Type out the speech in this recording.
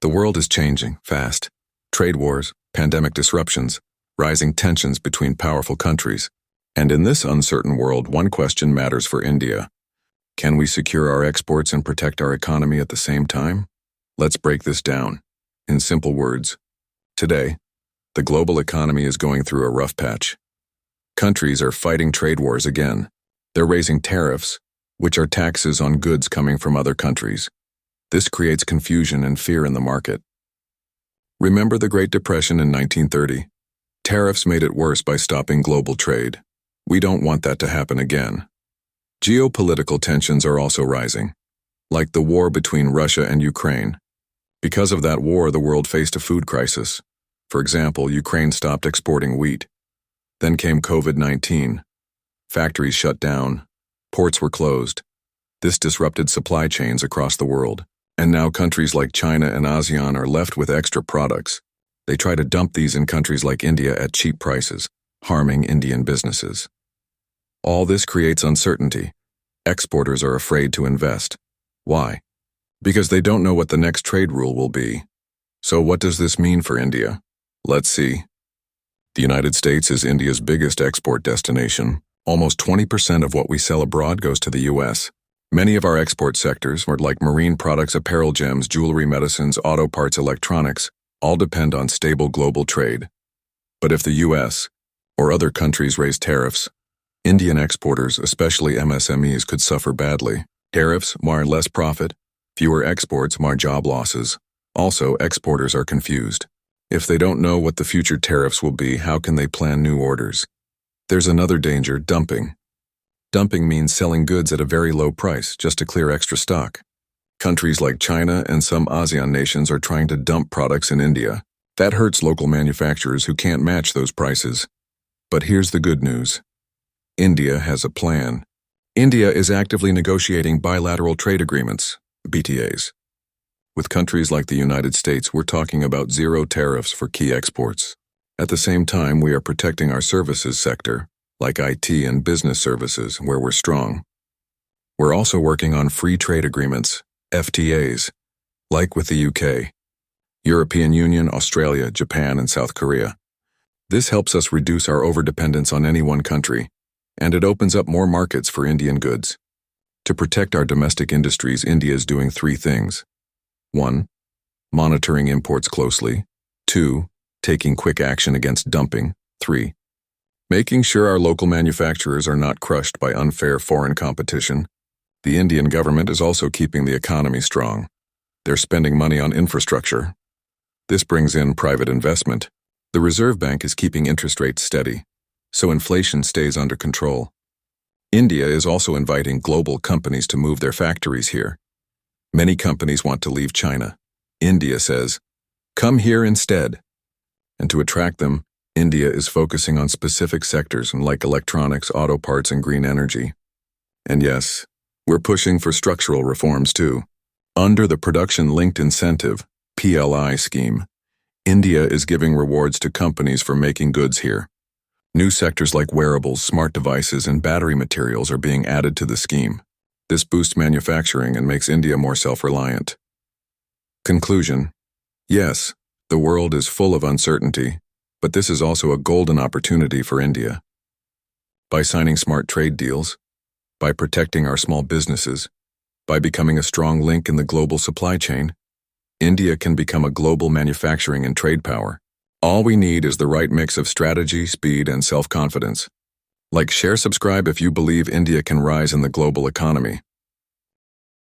The world is changing fast. Trade wars, pandemic disruptions, rising tensions between powerful countries. And in this uncertain world, one question matters for India. Can we secure our exports and protect our economy at the same time? Let's break this down. In simple words, today, the global economy is going through a rough patch. Countries are fighting trade wars again. They're raising tariffs, which are taxes on goods coming from other countries. This creates confusion and fear in the market. Remember the Great Depression in 1930? Tariffs made it worse by stopping global trade. We don't want that to happen again. Geopolitical tensions are also rising, like the war between Russia and Ukraine. Because of that war, the world faced a food crisis. For example, Ukraine stopped exporting wheat. Then came COVID-19. Factories shut down. Ports were closed. This disrupted supply chains across the world. And now countries like China and ASEAN are left with extra products. They try to dump these in countries like India at cheap prices, harming Indian businesses. All this creates uncertainty. Exporters are afraid to invest. Why? Because they don't know what the next trade rule will be. So what does this mean for India? Let's see. The United States is India's biggest export destination. Almost 20% of what we sell abroad goes to the US. Many of our export sectors, like marine products, apparel, gems, jewelry, medicines, auto parts, electronics, all depend on stable global trade. But if the US or other countries raise tariffs, Indian exporters, especially MSMEs, could suffer badly. Tariffs mar less profit, fewer exports mar job losses. Also, exporters are confused. If they don't know what the future tariffs will be, how can they plan new orders? There's another danger, dumping. Dumping means selling goods at a very low price just to clear extra stock. Countries like China and some ASEAN nations are trying to dump products in India. That hurts local manufacturers who can't match those prices. But here's the good news. India has a plan. India is actively negotiating bilateral trade agreements, BTAs. With countries like the United States, we're talking about zero tariffs for key exports. At the same time, we are protecting our services sector, like IT and business services, where we're strong. We're also working on free trade agreements, FTAs, like with the UK, European Union, Australia, Japan, and South Korea. This helps us reduce our overdependence on any one country, and it opens up more markets for Indian goods. To protect our domestic industries, India is doing 3 things. 1. Monitoring imports closely. 2. Taking quick action against dumping. 3. Making sure our local manufacturers are not crushed by unfair foreign competition. The Indian government is also keeping the economy strong. They're spending money on infrastructure. This brings in private investment. The Reserve Bank is keeping interest rates steady, so inflation stays under control. India is also inviting global companies to move their factories here. Many companies want to leave China. India says, "Come here instead." And to attract them, India is focusing on specific sectors like electronics, auto parts, and green energy. And yes, we're pushing for structural reforms too. Under the Production-Linked Incentive, PLI scheme, India is giving rewards to companies for making goods here. New sectors like wearables, smart devices, and battery materials are being added to the scheme. This boosts manufacturing and makes India more self-reliant. Conclusion. Yes, the world is full of uncertainty, but this is also a golden opportunity for India. By signing smart trade deals, by protecting our small businesses, by becoming a strong link in the global supply chain, India can become a global manufacturing and trade power. All we need is the right mix of strategy, speed, and self-confidence. Like, share, subscribe if you believe India can rise in the global economy.